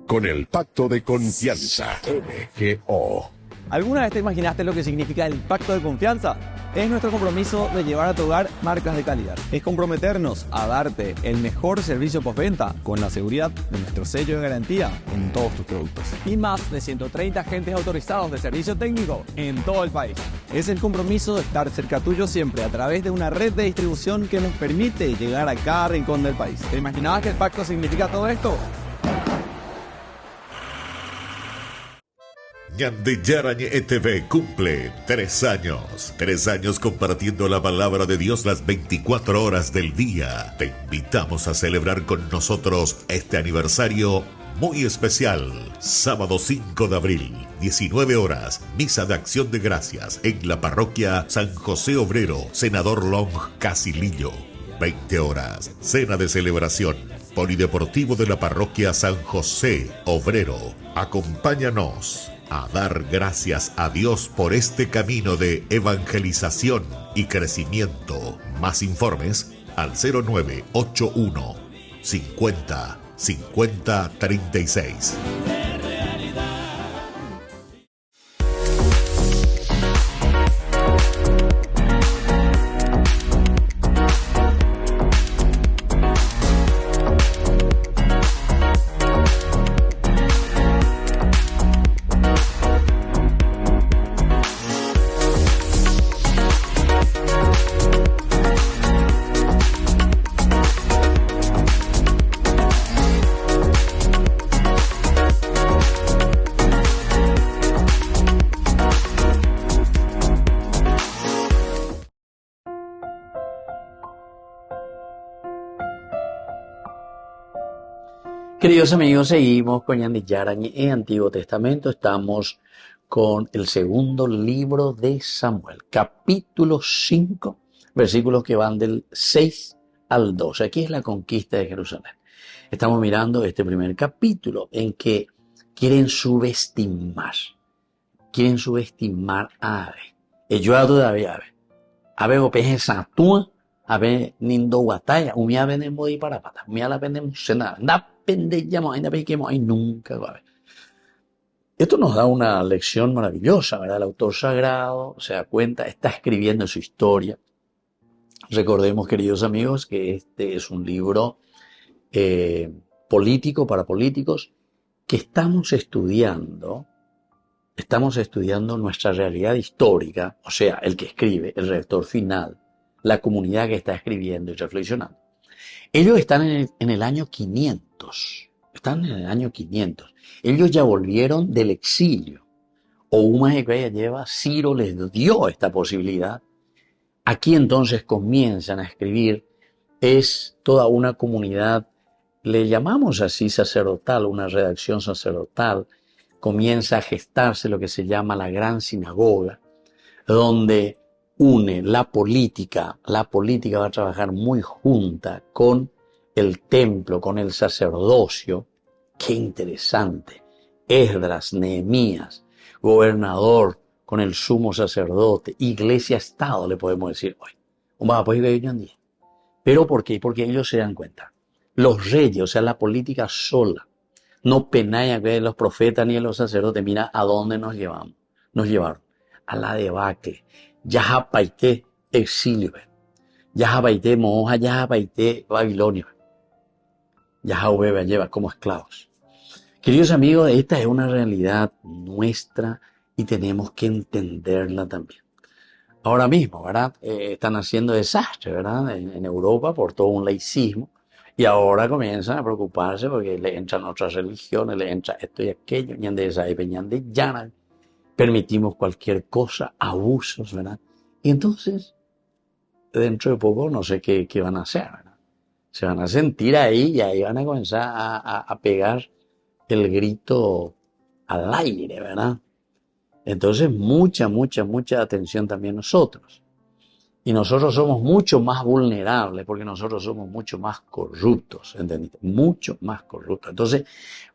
Con el Pacto de Confianza, MGO. ¿Alguna vez te imaginaste lo que significa el Pacto de Confianza? Es nuestro compromiso de llevar a tu hogar marcas de calidad. Es comprometernos a darte el mejor servicio postventa con la seguridad de nuestro sello de garantía en todos tus productos. Y más de 130 agentes autorizados de servicio técnico en todo el país. Es el compromiso de estar cerca tuyo siempre a través de una red de distribución que nos permite llegar a cada rincón del país. ¿Te imaginabas que el pacto significa todo esto? Ñandillarañe ETV cumple 3 años. 3 años compartiendo la palabra de Dios las 24 horas del día. Te invitamos a celebrar con nosotros este aniversario muy especial. Sábado 5 de abril, 19 horas, misa de acción de gracias en la parroquia San José Obrero, Senador Long, Casilillo. 20 horas, cena de celebración. Polideportivo de la parroquia San José Obrero. Acompáñanos a dar gracias a Dios por este camino de evangelización y crecimiento. Más informes al 0981 50 50 36. Queridos amigos, seguimos con Ñandillarañe en Antiguo Testamento. Estamos con el segundo libro de Samuel, capítulo 5, versículos que van del 6 al 12. Aquí es la conquista de Jerusalén. Estamos mirando este primer capítulo en que quieren subestimar quieren subestimar a Ave. Ellos a todavía Ave. Ave o peje satua, Ave nindo guataya, umia venemos y para pata, umia la venemos nada, da pende llamo, ainda pequemos, ahí nunca Ave. Esto nos da una lección maravillosa, ¿verdad? El autor sagrado se da cuenta, está escribiendo su historia. Recordemos, queridos amigos, que este es un libro político para políticos, que estamos estudiando nuestra realidad histórica, o sea, el que escribe, el redactor final, la comunidad que está escribiendo y reflexionando. Ellos están en el año 500, Ellos ya volvieron del exilio. O una que lleva, Ciro les dio esta posibilidad. Aquí entonces comienzan a escribir, es toda una comunidad, le llamamos así sacerdotal, una redacción sacerdotal. Comienza a gestarse lo que se llama la gran sinagoga, donde une la política va a trabajar muy junta con el templo, con el sacerdocio. Qué interesante. Esdras, Nehemías, gobernador con el sumo sacerdote, iglesia-estado le podemos decir hoy. ¿Pero por qué? Porque ellos se dan cuenta. Los reyes, o sea, la política sola, no penaya que los profetas ni los sacerdotes, mira a dónde nos llevaron, a la debacle. Ya paité exilio, ya paité moja, ya paité Babilonia, ya bebe lleva como esclavos. Queridos amigos, esta es una realidad nuestra y tenemos que entenderla también. Ahora mismo, ¿verdad? Están haciendo desastre, ¿verdad? En Europa por todo un laicismo. Y ahora comienzan a preocuparse porque le entran otras religiones, le entra esto y aquello, permitimos cualquier cosa, abusos, ¿verdad? Y entonces, dentro de poco, no sé qué van a hacer, ¿verdad? Se van a sentir ahí y ahí van a comenzar a pegar el grito al aire, ¿verdad? Entonces, mucha atención también nosotros. Y nosotros somos mucho más vulnerables porque nosotros somos mucho más corruptos, ¿entendiste? Mucho más corruptos. Entonces,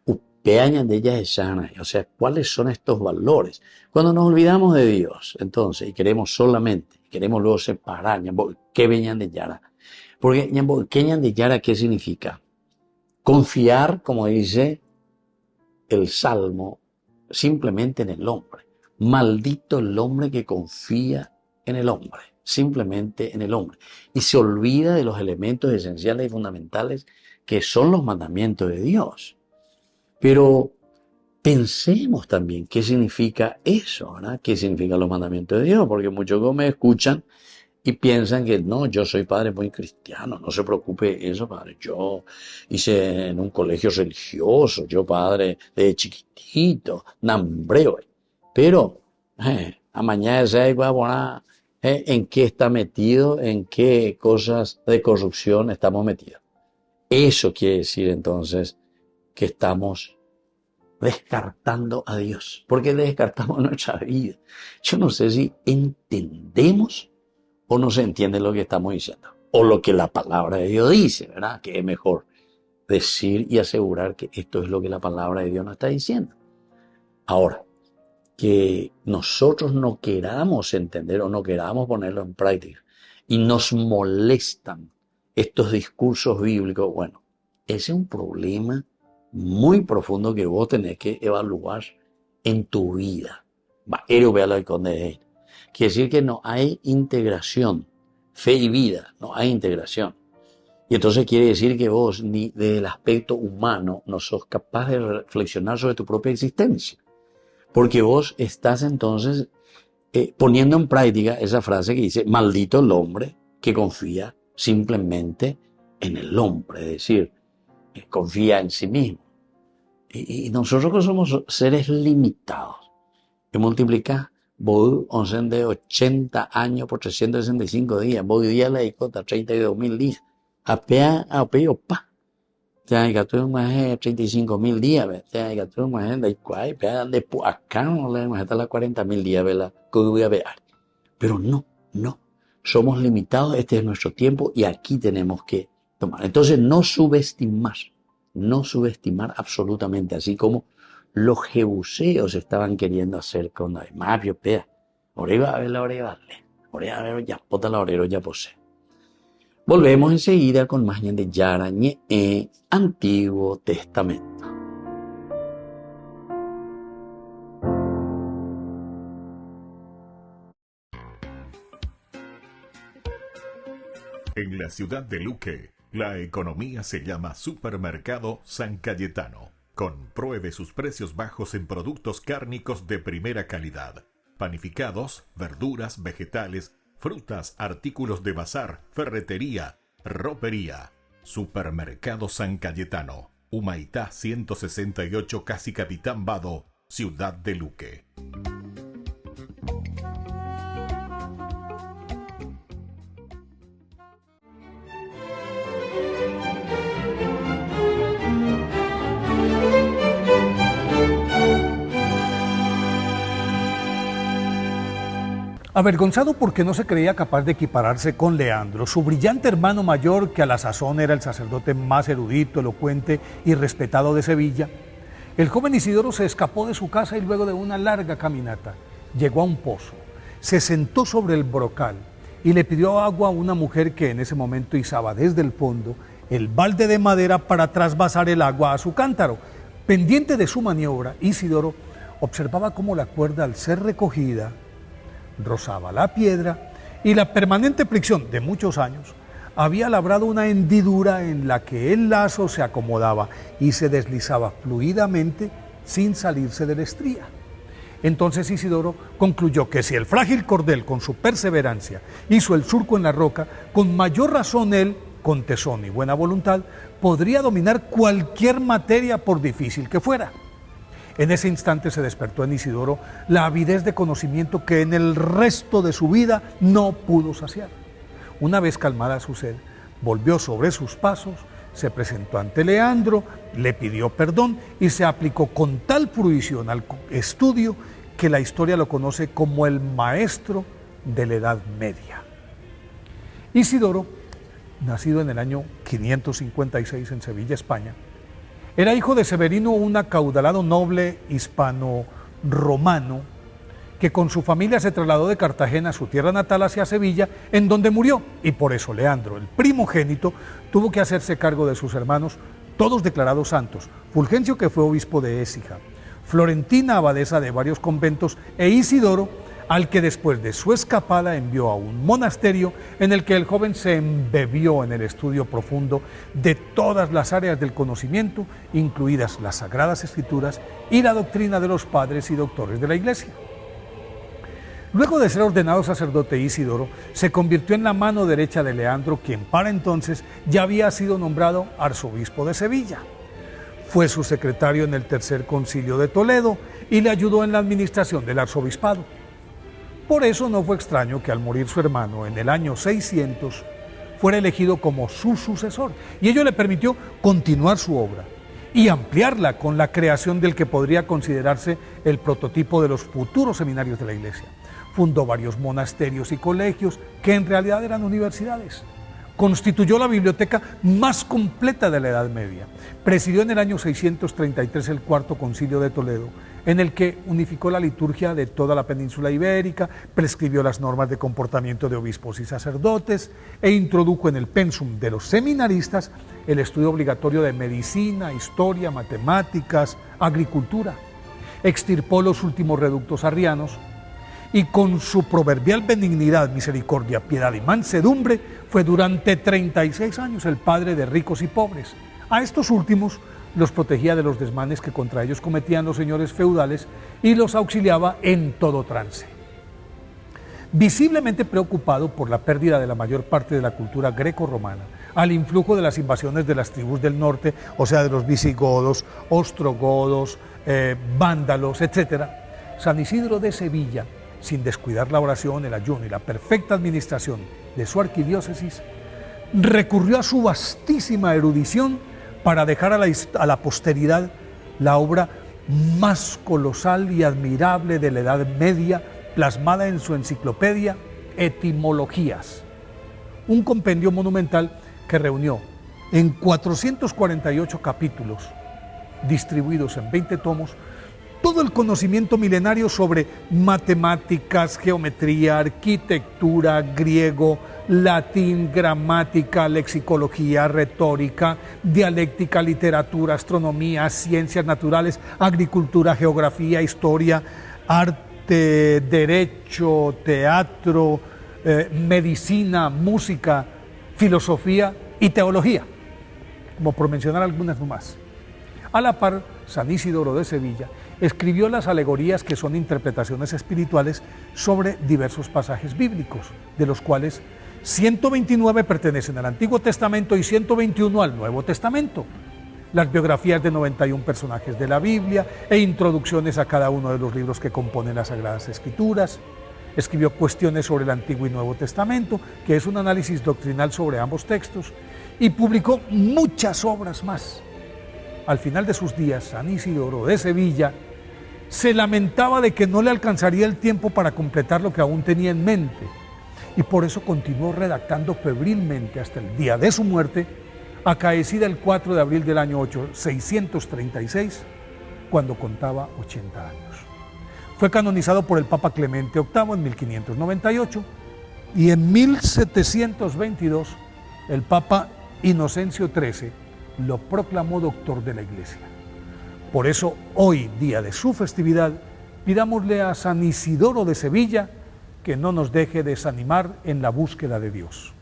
upeañan de ellas llanas, o sea, ¿cuáles son estos valores? Cuando nos olvidamos de Dios, entonces, y queremos luego separar, ¿qué venían de Yara? Porque, ¿qué venían de Yara qué significa? Confiar, como dice el Salmo, simplemente en el hombre. Maldito el hombre que confía en el hombre. Simplemente en el hombre. Y se olvida de los elementos esenciales y fundamentales que son los mandamientos de Dios. Pero pensemos también qué significa eso, ¿verdad? ¿Qué significan los mandamientos de Dios? Porque muchos me escuchan y piensan que no, yo soy padre muy cristiano, no se preocupe eso, padre. Yo hice en un colegio religioso, yo padre de chiquitito, nambreo. Pero, a mañana se va a poner en qué está metido, en qué cosas de corrupción estamos metidos. Eso quiere decir entonces que estamos descartando a Dios, porque descartamos nuestra vida. Yo no sé si entendemos o no se entiende lo que estamos diciendo, o lo que la palabra de Dios dice, ¿verdad? Que es mejor decir y asegurar que esto es lo que la palabra de Dios nos está diciendo. Ahora, que nosotros no queramos entender o no queramos ponerlo en práctica y nos molestan estos discursos bíblicos, bueno, ese es un problema muy profundo que vos tenés que evaluar en tu vida. Quiere decir que no hay integración, fe y vida, no hay integración. Y entonces quiere decir que vos ni desde el aspecto humano no sos capaz de reflexionar sobre tu propia existencia. Porque vos estás entonces poniendo en práctica esa frase que dice, maldito el hombre que confía simplemente en el hombre, es decir, confía en sí mismo. Y nosotros que somos seres limitados, que multiplica, vos 80 años por 365 días, vos hoy día le dedicó 32.000 días, Tiene que tú más 35.000 días, tiene que tú más de acá no le hemos estado 40.000 días, ¿verdad? Que voy a ver. Pero no, somos limitados, este es nuestro tiempo y aquí tenemos que tomar. Entonces no subestimar absolutamente, así como los jebuseos estaban queriendo hacer con David. Más piopea. Oreva a ver la orevarle. Oreva a ver ya pota la orero ya posee. Volvemos enseguida con más de Yarañe Antiguo Testamento. En la ciudad de Luque, la economía se llama Supermercado San Cayetano. Compruebe sus precios bajos en productos cárnicos de primera calidad. Panificados, verduras, vegetales, frutas, artículos de bazar, ferretería, ropería. Supermercado San Cayetano, Humaitá 168, Casi Capitán Vado, Ciudad de Luque. Avergonzado porque no se creía capaz de equipararse con Leandro, su brillante hermano mayor, que a la sazón era el sacerdote más erudito, elocuente y respetado de Sevilla, el joven Isidoro se escapó de su casa y luego de una larga caminata llegó a un pozo, se sentó sobre el brocal y le pidió agua a una mujer que en ese momento izaba desde el fondo el balde de madera para trasvasar el agua a su cántaro. Pendiente de su maniobra, Isidoro observaba cómo la cuerda, al ser recogida, rozaba la piedra y la permanente fricción de muchos años había labrado una hendidura en la que el lazo se acomodaba y se deslizaba fluidamente sin salirse de la estría. Entonces Isidoro concluyó que si el frágil cordel con su perseverancia hizo el surco en la roca, con mayor razón él, con tesón y buena voluntad, podría dominar cualquier materia por difícil que fuera. En ese instante se despertó en Isidoro la avidez de conocimiento que en el resto de su vida no pudo saciar. Una vez calmada su sed, volvió sobre sus pasos, se presentó ante Leandro, le pidió perdón y se aplicó con tal fruición al estudio que la historia lo conoce como el maestro de la Edad Media. Isidoro, nacido en el año 556 en Sevilla, España, era hijo de Severino, un acaudalado noble hispano-romano que con su familia se trasladó de Cartagena, su tierra natal, hacia Sevilla, en donde murió, y por eso Leandro, el primogénito, tuvo que hacerse cargo de sus hermanos, todos declarados santos: Fulgencio, que fue obispo de Écija, Florentina, abadesa de varios conventos, e Isidoro, al que después de su escapada envió a un monasterio en el que el joven se embebió en el estudio profundo de todas las áreas del conocimiento, incluidas las Sagradas Escrituras y la doctrina de los padres y doctores de la Iglesia. Luego de ser ordenado sacerdote, Isidoro se convirtió en la mano derecha de Leandro, quien para entonces ya había sido nombrado arzobispo de Sevilla. Fue su secretario en el Tercer Concilio de Toledo y le ayudó en la administración del arzobispado. Por eso no fue extraño que al morir su hermano en el año 600 fuera elegido como su sucesor, y ello le permitió continuar su obra y ampliarla con la creación del que podría considerarse el prototipo de los futuros seminarios de la Iglesia. Fundó varios monasterios y colegios que en realidad eran universidades. Constituyó la biblioteca más completa de la Edad Media. Presidió en el año 633 el Cuarto Concilio de Toledo, en el que unificó la liturgia de toda la península ibérica, prescribió las normas de comportamiento de obispos y sacerdotes e introdujo en el pensum de los seminaristas el estudio obligatorio de medicina, historia, matemáticas, agricultura. Extirpó los últimos reductos arrianos y con su proverbial benignidad, misericordia, piedad y mansedumbre fue durante 36 años el padre de ricos y pobres. A estos últimos los protegía de los desmanes que contra ellos cometían los señores feudales y los auxiliaba en todo trance. Visiblemente preocupado por la pérdida de la mayor parte de la cultura greco-romana, al influjo de las invasiones de las tribus del norte, o sea, de los visigodos, ostrogodos, vándalos, etc., San Isidro de Sevilla, sin descuidar la oración, el ayuno y la perfecta administración de su arquidiócesis, recurrió a su vastísima erudición para dejar a la posteridad la obra más colosal y admirable de la Edad Media, plasmada en su enciclopedia Etimologías, un compendio monumental que reunió en 448 capítulos, distribuidos en 20 tomos, todo el conocimiento milenario sobre matemáticas, geometría, arquitectura, griego, latín, gramática, lexicología, retórica, dialéctica, literatura, astronomía, ciencias naturales, agricultura, geografía, historia, arte, derecho, teatro, medicina, música, filosofía y teología, como por mencionar algunas nomás. A la par, San Isidoro de Sevilla escribió las alegorías, que son interpretaciones espirituales sobre diversos pasajes bíblicos, de los cuales 129 pertenecen al Antiguo Testamento y 121 al Nuevo Testamento. Las biografías de 91 personajes de la Biblia e introducciones a cada uno de los libros que componen las Sagradas Escrituras. Escribió Cuestiones sobre el Antiguo y Nuevo Testamento, que es un análisis doctrinal sobre ambos textos, y publicó muchas obras más. Al final de sus días, San Isidoro de Sevilla se lamentaba de que no le alcanzaría el tiempo para completar lo que aún tenía en mente, y por eso continuó redactando febrilmente hasta el día de su muerte, acaecida el 4 de abril del año 636, cuando contaba 80 años. Fue canonizado por el Papa Clemente VIII en 1598 y en 1722 el Papa Inocencio XIII lo proclamó doctor de la Iglesia. Por eso, hoy, día de su festividad, pidámosle a San Isidoro de Sevilla que no nos deje desanimar en la búsqueda de Dios.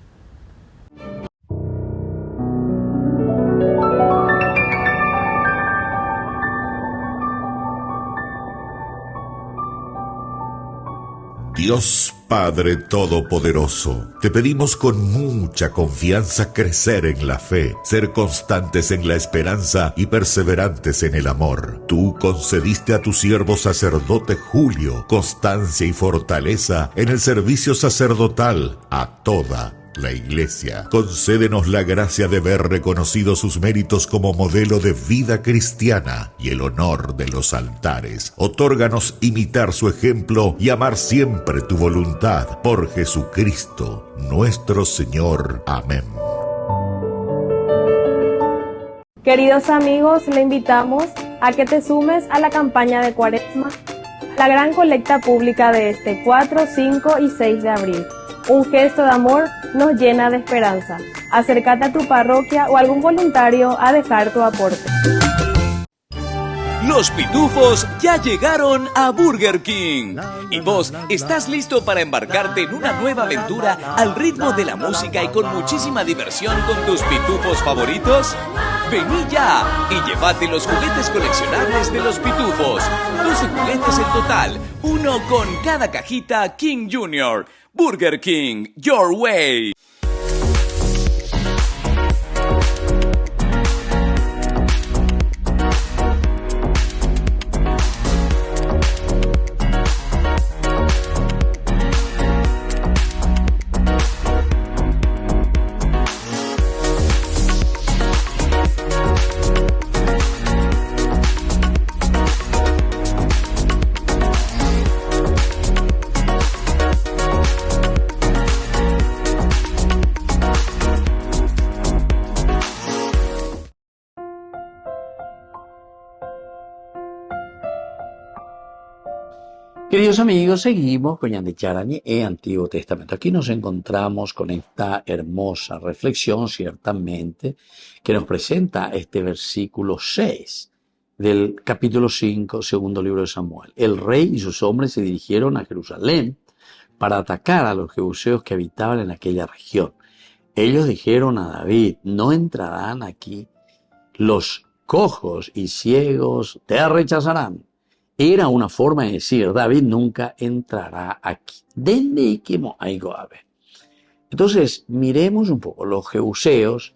Dios Padre Todopoderoso, te pedimos con mucha confianza crecer en la fe, ser constantes en la esperanza y perseverantes en el amor. Tú concediste a tu siervo sacerdote Julio constancia y fortaleza en el servicio sacerdotal a toda la Iglesia. Concédenos la gracia de ver reconocidos sus méritos como modelo de vida cristiana y el honor de los altares. Otórganos imitar su ejemplo y amar siempre tu voluntad. Por Jesucristo, nuestro Señor. Amén. Queridos amigos, le invitamos a que te sumes a la campaña de Cuaresma, la gran colecta pública de este 4, 5 y 6 de abril. Un gesto de amor nos llena de esperanza. Acércate a tu parroquia o algún voluntario a dejar tu aporte. Los pitufos ya llegaron a Burger King. ¿Y vos estás listo para embarcarte en una nueva aventura al ritmo de la música y con muchísima diversión con tus pitufos favoritos? Vení ya y llévate los juguetes coleccionables de los pitufos. 12 juguetes en total, uno con cada cajita King Jr. Burger King, your way. Queridos amigos, seguimos con Ñande Charañe e Antiguo Testamento. Aquí nos encontramos con esta hermosa reflexión, ciertamente, que nos presenta este versículo 6 del capítulo 5, segundo libro de Samuel. El rey y sus hombres se dirigieron a Jerusalén para atacar a los jebuseos que habitaban en aquella región. Ellos dijeron a David: no entrarán aquí, los cojos y ciegos te rechazarán. Era una forma de decir: David nunca entrará aquí. Entonces, miremos un poco los jebuseos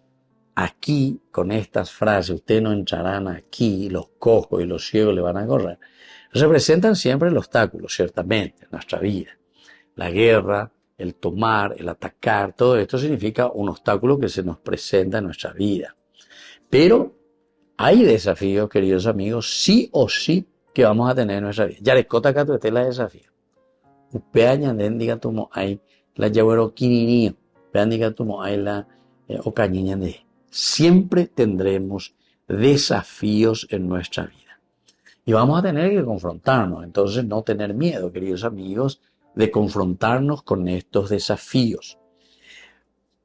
aquí con estas frases: ustedes no entrarán aquí, los cojos y los ciegos le van a correr. Representan siempre el obstáculo, ciertamente, en nuestra vida. La guerra, el tomar, el atacar, todo esto significa un obstáculo que se nos presenta en nuestra vida. Pero hay desafíos, queridos amigos, sí o sí, que vamos a tener en nuestra vida. Ya les cota acá tu la desafío. Upeaña diga tumo hay la llavero quininío. Vean diga tumo hay la ocañiña de. Siempre tendremos desafíos en nuestra vida. Y vamos a tener que confrontarnos. Entonces, no tener miedo, queridos amigos, de confrontarnos con estos desafíos.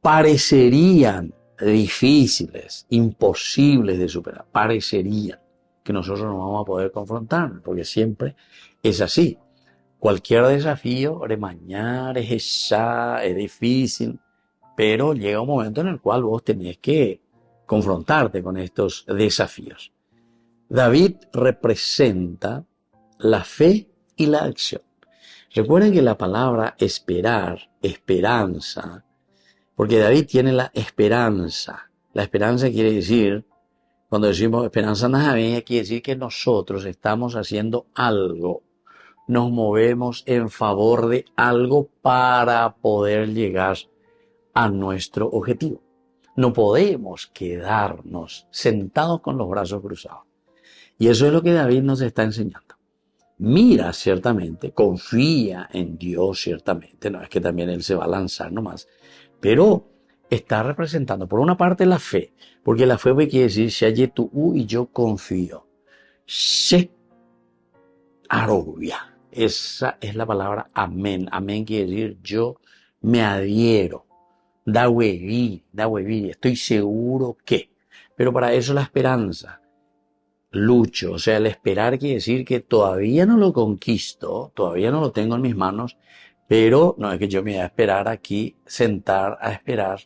Parecerían difíciles, imposibles de superar. Parecerían que nosotros no vamos a poder confrontarnos, porque siempre es así. Cualquier desafío, remañar, es difícil, pero llega un momento en el cual vos tenés que confrontarte con estos desafíos. David representa la fe y la acción. Recuerden que la palabra esperar, esperanza, porque David tiene la esperanza. La esperanza quiere decir, cuando decimos esperanza navideña, quiere decir que nosotros estamos haciendo algo. Nos movemos en favor de algo para poder llegar a nuestro objetivo. No podemos quedarnos sentados con los brazos cruzados. Y eso es lo que David nos está enseñando. Mira ciertamente, confía en Dios ciertamente, no es que también Él se va a lanzar nomás, pero está representando por una parte la fe, porque la fe quiere decir, Shayetu'u y yo confío. She arobia, esa es la palabra amén. Amén quiere decir yo me adhiero. Da hueví, estoy seguro que. Pero para eso la esperanza. Lucho, o sea, el esperar quiere decir que todavía no lo conquisto, todavía no lo tengo en mis manos, pero no es que yo me voy a esperar aquí, sentar a esperar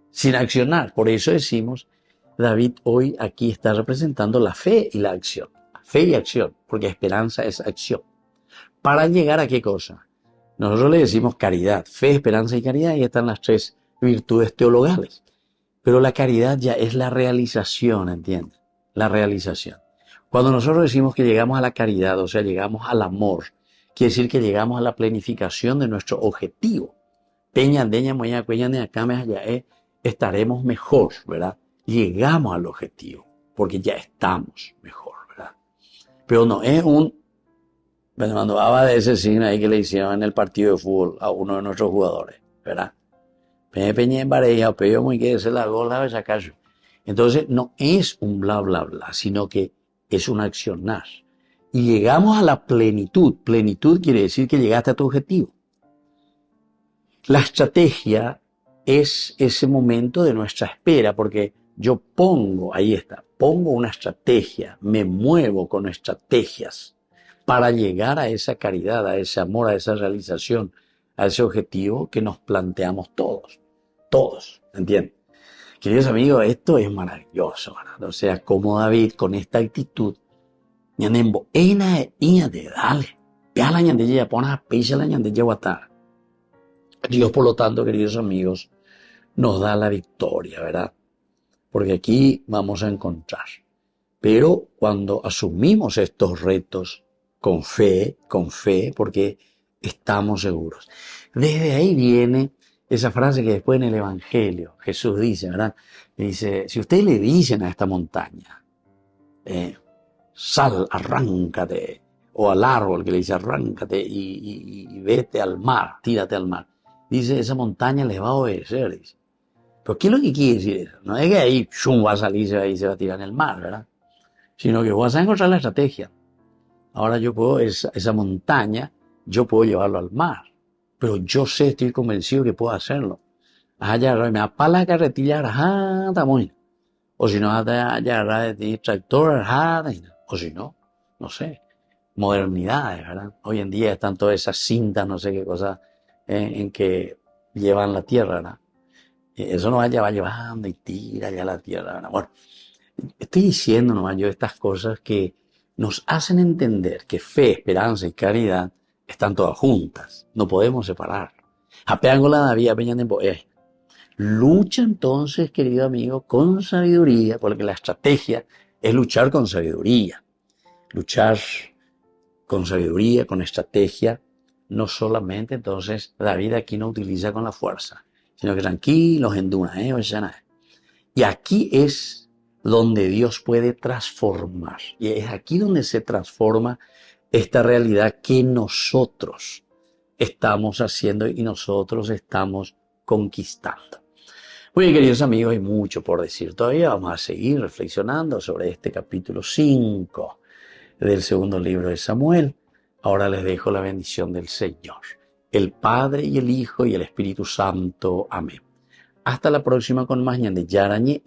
sin accionar. Por eso decimos, David hoy aquí está representando la fe y la acción. Fe y acción, porque esperanza es acción. ¿Para llegar a qué cosa? Nosotros le decimos caridad, fe, esperanza y caridad, y están las tres virtudes teologales. Pero la caridad ya es la realización, ¿entiendes? La realización. Cuando nosotros decimos que llegamos a la caridad, o sea, llegamos al amor, quiere decir que llegamos a la planificación de nuestro objetivo. Estaremos mejor, ¿verdad? Llegamos al objetivo, porque ya estamos mejor, ¿verdad? Pero no es me mandaba de ese signo ahí que le hicieron en el partido de fútbol a uno de nuestros jugadores, ¿verdad? Entonces no es un bla bla bla, sino que es un accionar. Y llegamos a la plenitud. Plenitud quiere decir que llegaste a tu objetivo. La estrategia es ese momento de nuestra espera, porque yo pongo una estrategia, me muevo con estrategias para llegar a esa caridad, a ese amor, a esa realización, a ese objetivo que nos planteamos todos, ¿entienden? Queridos amigos, esto es maravilloso, ¿verdad? O sea, como David con esta actitud, Dios, por lo tanto, queridos amigos, nos da la victoria, ¿verdad? Porque aquí vamos a encontrar. Pero cuando asumimos estos retos con fe, porque estamos seguros. Desde ahí viene esa frase que después en el Evangelio Jesús dice, ¿verdad? Dice, si ustedes le dicen a esta montaña, sal, arráncate, o al árbol que le dice arráncate y vete al mar, tírate al mar. Dice, esa montaña les va a obedecer, dice. Pero ¿qué es lo que quiere decir eso? No es que ahí va a salir y se va a tirar en el mar, ¿verdad? Sino que vas a encontrar la estrategia. Ahora yo puedo, esa montaña, yo puedo llevarlo al mar. Pero yo estoy convencido que puedo hacerlo. Me apala la carretilla, o si no, tractor, o si no, no sé, modernidades, ¿verdad? Hoy en día están todas esas cintas, no sé qué cosas, en que llevan la tierra, ¿verdad? Eso va llevando y tira ya la tierra, ¿verdad? Bueno, estoy diciendo nomás yo estas cosas que nos hacen entender que fe, esperanza y caridad están todas juntas, no podemos separar. Lucha entonces, querido amigo, con sabiduría, porque la estrategia es luchar con sabiduría. Luchar con sabiduría, con estrategia, no solamente entonces David aquí no utiliza con la fuerza, sino que tranquilos, en duna, y aquí es donde Dios puede transformar, y es aquí donde se transforma esta realidad que nosotros estamos haciendo y nosotros estamos conquistando. Muy bien, queridos amigos, hay mucho por decir todavía. Vamos a seguir reflexionando sobre este capítulo 5 del segundo libro de Samuel. Ahora les dejo la bendición del Señor, el Padre y el Hijo y el Espíritu Santo. Amén. Hasta la próxima con más Ñande Yarañe,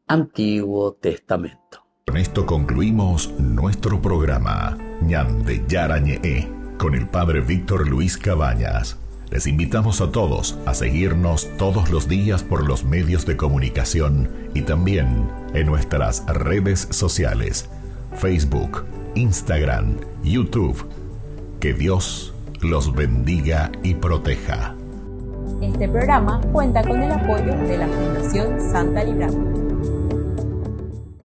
Antiguo Testamento. Con esto concluimos nuestro programa Ñande Yarañe con el Padre Víctor Luis Cabañas. Les invitamos a todos a seguirnos todos los días por los medios de comunicación y también en nuestras redes sociales, Facebook, Instagram, YouTube. Que Dios los bendiga y proteja. Este programa cuenta con el apoyo de la Fundación Santa Librada.